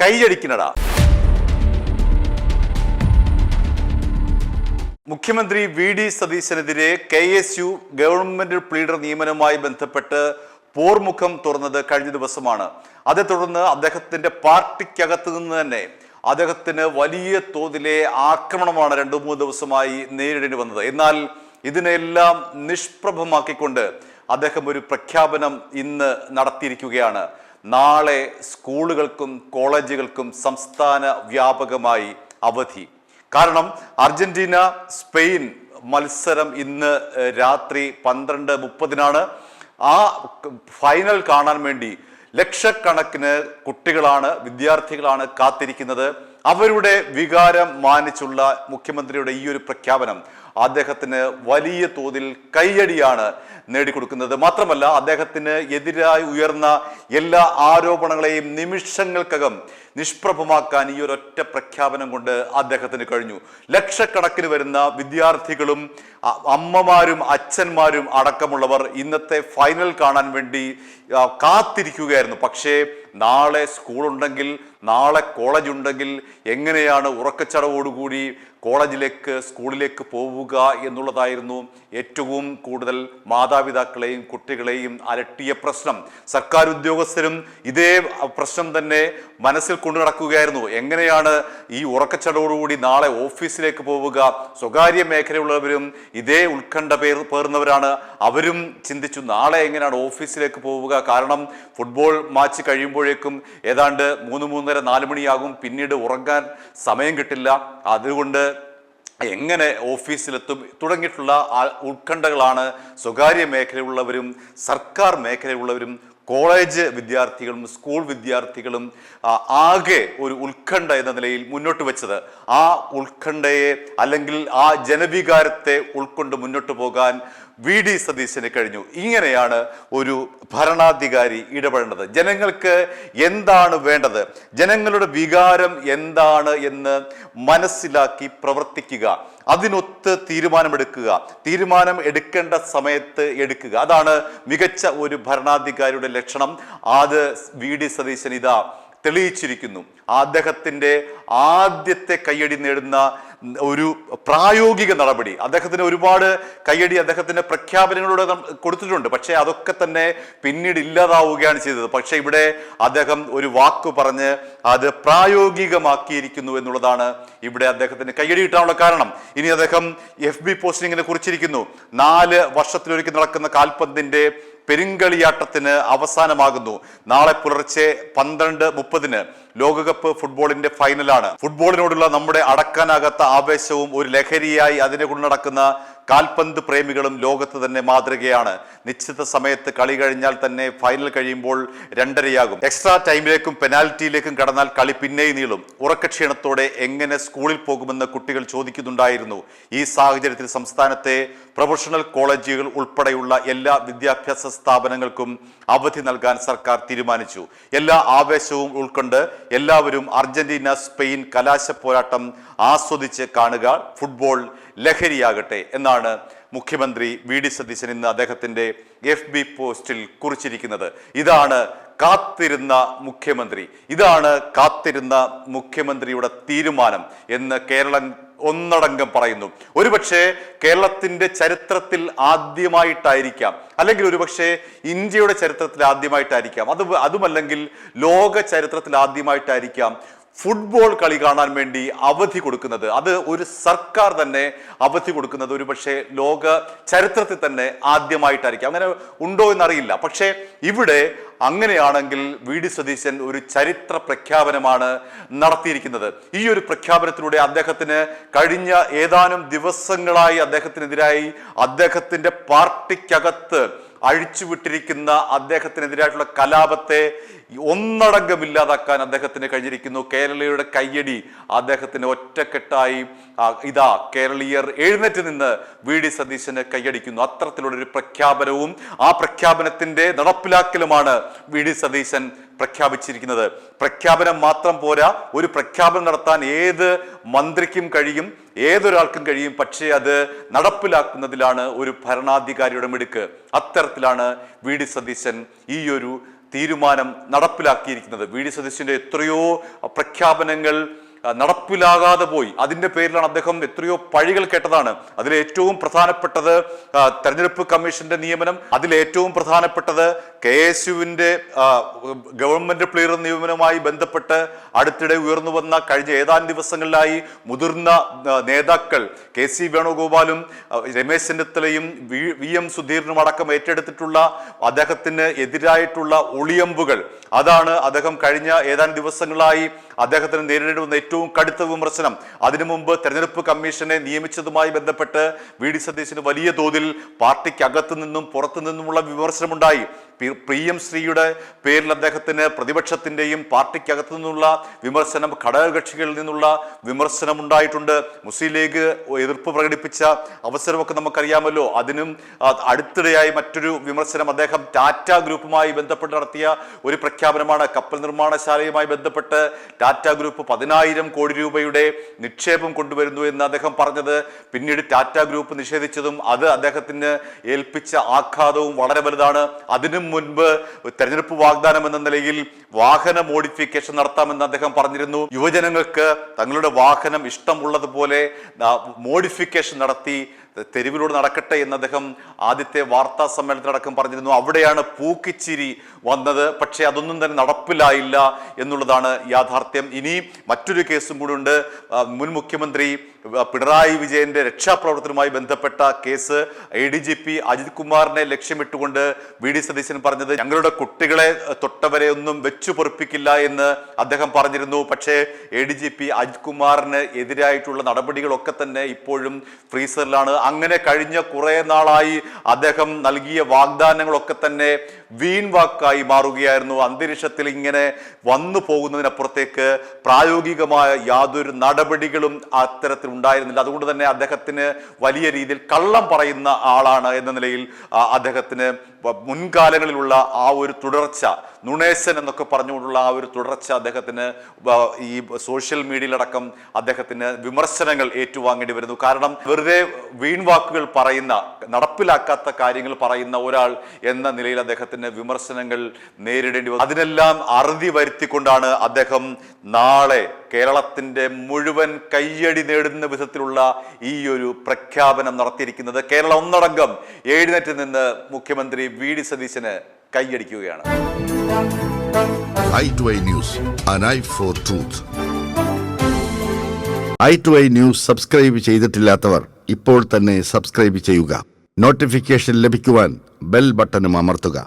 കൈയടിക്കണടാ. മുഖ്യമന്ത്രി VD. സതീശനെതിരെ KSU government pleader നിയമനവുമായി ബന്ധപ്പെട്ട് പോർമുഖം തുറന്നത് കഴിഞ്ഞ ദിവസമാണ്. അതേ തുടർന്ന് അദ്ദേഹത്തിന്റെ പാർട്ടിക്കകത്ത് നിന്ന് തന്നെ അദ്ദേഹത്തിന് വലിയ തോതിലെ ആക്രമണമാണ് 2-3 ദിവസമായി നേരിടേണ്ടി വന്നത്. എന്നാൽ ഇതിനെല്ലാം നിഷ്പ്രഭമാക്കിക്കൊണ്ട് അദ്ദേഹം ഒരു പ്രഖ്യാപനം ഇന്ന് നടത്തിയിരിക്കുകയാണ്. നാളെ സ്കൂളുകൾക്കും കോളേജുകൾക്കും സംസ്ഥാന വ്യാപകമായി അവധി. കാരണം അർജന്റീന സ്പെയിൻ മത്സരം ഇന്ന് രാത്രി 12:30 ആ ഫൈനൽ കാണാൻ വേണ്ടി ലക്ഷക്കണക്കിന് കുട്ടികളാണ്, വിദ്യാർത്ഥികളാണ് കാത്തിരിക്കുന്നത്. അവരുടെ വികാരം മാനിച്ചുള്ള മുഖ്യമന്ത്രിയുടെ ഈ ഒരു പ്രഖ്യാപനം അദ്ദേഹത്തിന് വലിയ തോതിൽ കയ്യടിയാണ് നേടിക്കൊടുക്കുന്നത്. മാത്രമല്ല, അദ്ദേഹത്തിന് എതിരായി ഉയർന്ന എല്ലാ ആരോപണങ്ങളെയും നിമിഷങ്ങൾക്കകം നിഷ്പ്രഭമാക്കാൻ ഈ ഒരൊറ്റ പ്രഖ്യാപനം കൊണ്ട് അദ്ദേഹത്തിന് കഴിഞ്ഞു. ലക്ഷക്കണക്കിന് വരുന്ന വിദ്യാർത്ഥികളും അമ്മമാരും അച്ഛന്മാരും അടക്കമുള്ളവർ ഇന്നത്തെ ഫൈനൽ കാണാൻ വേണ്ടി കാത്തിരിക്കുകയായിരുന്നു. പക്ഷേ നാളെ സ്കൂളുണ്ടെങ്കിൽ, നാളെ കോളേജ് ഉണ്ടെങ്കിൽ എങ്ങനെയാണ് ഉറക്കച്ചടവോടുകൂടി കോളേജിലേക്ക് സ്കൂളിലേക്ക് പോവുക എന്നുള്ളതായിരുന്നു ഏറ്റവും കൂടുതൽ മാതാപിതാക്കളെയും കുട്ടികളെയും അലട്ടിയ പ്രശ്നം. സർക്കാർ ഉദ്യോഗസ്ഥരും ഇതേ പ്രശ്നം തന്നെ മനസ്സിൽ കൊണ്ടു നടക്കുകയായിരുന്നു. എങ്ങനെയാണ് ഈ ഉറക്കച്ചടവോടുകൂടി നാളെ ഓഫീസിലേക്ക് പോവുക? സ്വകാര്യ മേഖലയുള്ളവരും ഇതേ ഉത്കണ്ഠ പേർന്നവരാണ്. അവരും ചിന്തിച്ചു നാളെ എങ്ങനെയാണ് ഓഫീസിലേക്ക് പോവുക. കാരണം ഫുട്ബോൾ മാച്ച് കഴിയുമ്പോഴേക്കും ഏതാണ്ട് 3-3:30-4 മണിയാകും. പിന്നീട് ഉറങ്ങാൻ സമയം കിട്ടില്ല. അതുകൊണ്ട് എങ്ങനെ ഓഫീസിലെത്തും തുടങ്ങിയിട്ടുള്ള ഉത്കണ്ഠകളാണ് സ്വകാര്യ മേഖലയുള്ളവരും സർക്കാർ മേഖലയുള്ളവരും കോളേജ് വിദ്യാർത്ഥികളും സ്കൂൾ വിദ്യാർത്ഥികളും ആകെ ഒരു ഉത്കണ്ഠ എന്ന നിലയിൽ മുന്നോട്ട് വെച്ചത്. ആ ഉത്കണ്ഠയെ അല്ലെങ്കിൽ ആ ജനവികാരത്തെ ഉൾക്കൊണ്ട് മുന്നോട്ട് പോകാൻ വി.ഡി. സതീശന് കഴിഞ്ഞു. ഇങ്ങനെയാണ് ഒരു ഭരണാധികാരി ഇടപെടേണ്ടത്. ജനങ്ങൾക്ക് എന്താണ് വേണ്ടത്, ജനങ്ങളുടെ വികാരം എന്താണ് എന്ന് മനസ്സിലാക്കി പ്രവർത്തിക്കുക, അതിനൊത്ത് തീരുമാനമെടുക്കുക, തീരുമാനം എടുക്കേണ്ട സമയത്ത് എടുക്കുക. അതാണ് മികച്ച ഒരു ഭരണാധികാരിയുടെ ലക്ഷണം. അത് വി.ഡി. സതീശൻ ഇതാ തെളിയിച്ചിരിക്കുന്നു. അദ്ദേഹത്തിന്റെ ആദ്യത്തെ കയ്യടി നേടുന്ന ഒരു പ്രായോഗിക നടപടി. അദ്ദേഹത്തിന് ഒരുപാട് കയ്യടി അദ്ദേഹത്തിന്റെ പ്രഖ്യാപനങ്ങളോട് കൊടുത്തിട്ടുണ്ട്. പക്ഷേ അതൊക്കെ തന്നെ പിന്നീട് ഇല്ലാതാവുകയാണ് ചെയ്തത്. പക്ഷെ ഇവിടെ അദ്ദേഹം ഒരു വാക്ക് പറഞ്ഞ് അത് പ്രായോഗികമാക്കിയിരിക്കുന്നു എന്നുള്ളതാണ് ഇവിടെ അദ്ദേഹത്തിന് കയ്യടി കിട്ടാനുള്ള കാരണം. ഇനി അദ്ദേഹം FB പോസ്റ്റിങ്ങിനെ കുറിച്ചിരിക്കുന്നു. 4 വർഷത്തിലൊരിക്കൽ നടക്കുന്ന കാൽപന്തിന്റെ പെരുങ്കളിയാട്ടത്തിന് അവസാനമാകുന്നു. നാളെ പുലർച്ചെ 12:30 ലോകകപ്പ് ഫുട്ബോളിന്റെ ഫൈനലാണ്. ഫുട്ബോളിനോടുള്ള നമ്മുടെ അടക്കാനാകാത്ത ആവേശവും ഒരു ലഹരിയായി അതിനെ കൊണ്ട് നടക്കുന്ന കാൽപന്ത് പ്രേമികളും ലോകത്ത് തന്നെ മാതൃകയാണ്. നിശ്ചിത സമയത്ത് കളി കഴിഞ്ഞാൽ തന്നെ ഫൈനൽ കഴിയുമ്പോൾ 2:30 എക്സ്ട്രാ ടൈമിലേക്കും പെനാൽറ്റിയിലേക്കും കടന്നാൽ കളി പിന്നെയും നീളും. ഉറക്കക്ഷീണത്തോടെ എങ്ങനെ സ്കൂളിൽ പോകുമെന്ന് കുട്ടികൾ ചോദിക്കുന്നുണ്ടായിരുന്നു. ഈ സാഹചര്യത്തിൽ സംസ്ഥാനത്തെ പ്രൊഫഷണൽ കോളേജുകൾ ഉൾപ്പെടെയുള്ള എല്ലാ വിദ്യാഭ്യാസ സ്ഥാപനങ്ങൾക്കും അവധി നൽകാൻ സർക്കാർ തീരുമാനിച്ചു. എല്ലാ ആവേശവും ഉൾക്കൊണ്ട് എല്ലാവരും അർജന്റീന സ്പെയിൻ കലാശ പോരാട്ടം ആസ്വദിച്ച് കാണുക. ഫുട്ബോൾ ലഹരിയാകട്ടെ എന്നാണ് മുഖ്യമന്ത്രി വി.ഡി. സതീശൻ ഇന്ന് അദ്ദേഹത്തിന്റെ FB പോസ്റ്റിൽ കുറിച്ചിരിക്കുന്നത്. ഇതാണ് കാത്തിരുന്ന മുഖ്യമന്ത്രി, ഇതാണ് കാത്തിരുന്ന മുഖ്യമന്ത്രിയുടെ തീരുമാനം എന്ന് കേരളം ഒന്നടങ്കം പറയുന്നു. ഒരുപക്ഷെ കേരളത്തിന്റെ ചരിത്രത്തിൽ ആദ്യമായിട്ടായിരിക്കാം, അല്ലെങ്കിൽ ഒരുപക്ഷെ ഇന്ത്യയുടെ ചരിത്രത്തിൽ ആദ്യമായിട്ടായിരിക്കാം, അതുമല്ലെങ്കിൽ ലോക ചരിത്രത്തിൽ ആദ്യമായിട്ടായിരിക്കാം ഫുട്ബോൾ കളി കാണാൻ വേണ്ടി അവധി കൊടുക്കുന്നത്. അത് ഒരു സർക്കാർ തന്നെ അവധി കൊടുക്കുന്നത് ഒരുപക്ഷെ ലോക ചരിത്രത്തിൽ തന്നെ ആദ്യമായിട്ടായിരിക്കും. അങ്ങനെ ഉണ്ടോ എന്നറിയില്ല. പക്ഷേ ഇവിടെ അങ്ങനെയാണെങ്കിൽ വി.ഡി. സതീശൻ ഒരു ചരിത്ര പ്രഖ്യാപനമാണ് നടത്തിയിരിക്കുന്നത്. ഈ ഒരു പ്രഖ്യാപനത്തിലൂടെ അദ്ദേഹത്തിന് കഴിഞ്ഞ ഏതാനും ദിവസങ്ങളായി അദ്ദേഹത്തിനെതിരായി അദ്ദേഹത്തിന്റെ പാർട്ടിക്കകത്ത് അഴിച്ചുവിട്ടിരിക്കുന്ന അദ്ദേഹത്തിനെതിരായിട്ടുള്ള കലാപത്തെ ഒന്നടങ്കം ഇല്ലാതാക്കാൻ അദ്ദേഹത്തിന് കഴിഞ്ഞിരിക്കുന്നു. കേരളീയരുടെ കയ്യടി അദ്ദേഹത്തിന് ഒറ്റക്കെട്ടായി ഇതാ കേരളീയർ എഴുന്നേറ്റ് നിന്ന് വി.ഡി. സതീശന് കയ്യടിക്കുന്നു. അത്തരത്തിലുള്ളൊരു പ്രഖ്യാപനവും ആ പ്രഖ്യാപനത്തിന്റെ നടപ്പിലാക്കലുമാണ് വി.ഡി. സതീശൻ പ്രഖ്യാപിച്ചിരിക്കുന്നത്. പ്രഖ്യാപനം മാത്രം പോരാ, ഒരു പ്രഖ്യാപനം നടത്താൻ ഏത് മന്ത്രിക്കും കഴിയും, ഏതൊരാൾക്കും കഴിയും. പക്ഷേ അത് നടപ്പിലാക്കുന്നതിലാണ് ഒരു ഭരണാധികാരിയുടെ മിടുക്ക്. അത്തരത്തിലാണ് വി.ഡി. സതീശൻ ഈ ഒരു തീരുമാനം നടപ്പിലാക്കിയിരിക്കുന്നത്. വി.ഡി. സതീശന്റെ എത്രയോ പ്രഖ്യാപനങ്ങൾ നടപ്പിലാകാതെ പോയി. അതിന്റെ പേരിലാണ് അദ്ദേഹം എത്രയോ പഴികൾ കേട്ടതാണ്. അതിലേറ്റവും പ്രധാനപ്പെട്ടത് തെരഞ്ഞെടുപ്പ് കമ്മീഷന്റെ നിയമനം, അതിലേറ്റവും പ്രധാനപ്പെട്ടത് KSUവിന്റെ ഗവൺമെന്റ് പ്ലീഡർ നിയമനവുമായി ബന്ധപ്പെട്ട് അടുത്തിടെ ഉയർന്നു വന്ന കഴിഞ്ഞ ഏതാനും ദിവസങ്ങളിലായി മുതിർന്ന നേതാക്കൾ KC വേണുഗോപാലും രമേശ് ചെന്നിത്തലയും VM സുധീരനും അടക്കം ഏറ്റെടുത്തിട്ടുള്ള അദ്ദേഹത്തിന് എതിരായിട്ടുള്ള ഒളിയമ്പുകൾ, അതാണ് അദ്ദേഹം കഴിഞ്ഞ ഏതാനും ദിവസങ്ങളായി അദ്ദേഹത്തിന് നേരിടേണ്ടി വന്ന ഏറ്റവും കടുത്ത വിമർശനം. അതിനു മുമ്പ് തെരഞ്ഞെടുപ്പ് കമ്മീഷനെ നിയമിച്ചതുമായി ബന്ധപ്പെട്ട് വി.ഡി. സതീശന് വലിയ തോതിൽ പാർട്ടിക്കകത്തു നിന്നും പുറത്തു നിന്നുമുള്ള വിമർശനമുണ്ടായി. PM ശ്രീയുടെ പേരിൽ അദ്ദേഹത്തിന് പ്രതിപക്ഷത്തിന്റെയും പാർട്ടിക്കകത്തു നിന്നുള്ള വിമർശനം, ഘടകകക്ഷികളിൽ നിന്നുള്ള വിമർശനം ഉണ്ടായിട്ടുണ്ട്. മുസ്ലിം ലീഗ് എതിർപ്പ് പ്രകടിപ്പിച്ച അവസരമൊക്കെ നമുക്കറിയാമല്ലോ. അതിനും അടുത്തിടെയായി മറ്റൊരു വിമർശനം അദ്ദേഹം ടാറ്റ ഗ്രൂപ്പുമായി ബന്ധപ്പെട്ട് നടത്തിയ ഒരു പ്രഖ്യാപനമാണ്. കപ്പൽ നിർമ്മാണശാലയുമായി ബന്ധപ്പെട്ട് ടാറ്റ ഗ്രൂപ്പ് 10,000 കോടി രൂപയുടെ നിക്ഷേപം കൊണ്ടുവരുന്നു എന്ന് അദ്ദേഹം പറഞ്ഞത്, പിന്നീട് ടാറ്റ ഗ്രൂപ്പ് നിഷേധിച്ചതും അത് അദ്ദേഹത്തിന് ഏൽപ്പിച്ച ആഘാതവും വളരെ വലുതാണ്. അതിനും മുൻപ് തെരഞ്ഞെടുപ്പ് വാഗ്ദാനം എന്ന നിലയിൽ വാഹന മോഡിഫിക്കേഷൻ നടത്താമെന്ന് അദ്ദേഹം പറഞ്ഞിരുന്നു. യുവജനങ്ങൾക്ക് തങ്ങളുടെ വാഹനം ഇഷ്ടമുള്ളതുപോലെ മോഡിഫിക്കേഷൻ നടത്തി തെരുവിലൂടെ നടക്കട്ടെ എന്ന് അദ്ദേഹം ആദ്യത്തെ വാർത്താ സമ്മേളനത്തിലടക്കം പറഞ്ഞിരുന്നു. അവിടെയാണ് പൂക്കിച്ചിരി വന്നത്. പക്ഷേ അതൊന്നും തന്നെ നടപ്പിലായില്ല എന്നുള്ളതാണ് യാഥാർത്ഥ്യം. ഇനി മറ്റൊരു കേസും കൂടി ഉണ്ട്. മുൻ മുഖ്യമന്ത്രി പിണറായി വിജയന്റെ രക്ഷാപ്രവർത്തനവുമായി ബന്ധപ്പെട്ട കേസ്. ADGP അജിത് കുമാറിനെ ലക്ഷ്യമിട്ടുകൊണ്ട് വി.ഡി. സതീശൻ പറഞ്ഞത്, ഞങ്ങളുടെ കുട്ടികളെ തൊട്ടവരെ ഒന്നും വെച്ചു പൊറുപ്പിക്കില്ല എന്ന് അദ്ദേഹം പറഞ്ഞിരുന്നു. പക്ഷേ ADGP അജിത് കുമാറിന് എതിരായിട്ടുള്ള നടപടികളൊക്കെ തന്നെ ഇപ്പോഴും ഫ്രീസറിലാണ്. അങ്ങനെ കഴിഞ്ഞ കുറെ നാളായി അദ്ദേഹം നൽകിയ വാഗ്ദാനങ്ങളൊക്കെ തന്നെ വീൺവാക്കായി മാറുകയായിരുന്നു. അന്തരീക്ഷത്തിൽ ഇങ്ങനെ വന്നു പോകുന്നതിനപ്പുറത്തേക്ക് പ്രായോഗികമായ യാതൊരു നടപടികളും അത്തരത്തിൽ ഉണ്ടായിരുന്നില്ല. അതുകൊണ്ട് തന്നെ അദ്ദേഹത്തിന് വലിയ രീതിയിൽ കള്ളം പറയുന്ന ആളാണ് എന്ന നിലയിൽ അദ്ദേഹത്തിന് മുൻകാലങ്ങളിലുള്ള ആ ഒരു തുടർച്ച, നുണേശൻ എന്നൊക്കെ പറഞ്ഞുകൊണ്ടുള്ള ആ ഒരു തുടർച്ച അദ്ദേഹത്തിന് ഈ സോഷ്യൽ മീഡിയയിലടക്കം അദ്ദേഹത്തിന് വിമർശനങ്ങൾ ഏറ്റുവാങ്ങേണ്ടി വരുന്നു. കാരണം വെറുതെ വീൺവാക്കുകൾ പറയുന്ന, നടപ്പിലാക്കാത്ത കാര്യങ്ങൾ പറയുന്ന ഒരാൾ എന്ന നിലയിൽ അദ്ദേഹത്തിന് വിമർശനങ്ങൾ നേരിടേണ്ടി വന്നു. അതിനെല്ലാം അറുതി വരുത്തിക്കൊണ്ടാണ് അദ്ദേഹം നാളെ കേരളത്തിന്റെ മുഴുവൻ കയ്യടി നേടുന്ന വിധത്തിലുള്ള ഈ ഒരു പ്രഖ്യാപനം നടത്തിയിരിക്കുന്നത്. കേരളം ഒന്നടങ്കം എഴുന്നേറ്റ് നിന്ന് മുഖ്യമന്ത്രി വി.ഡി. സതീശന് കൈയടിക്കുകയാണ്. i2i News, an eye for truth. i2i News subscribe ചെയ്തിട്ടില്ലാത്തവർ ഇപ്പോൾ തന്നെ സബ്സ്ക്രൈബ് ചെയ്യുക. നോട്ടിഫിക്കേഷൻ ലഭിക്കുവാൻ ബെൽ ബട്ടണും അമർത്തുക.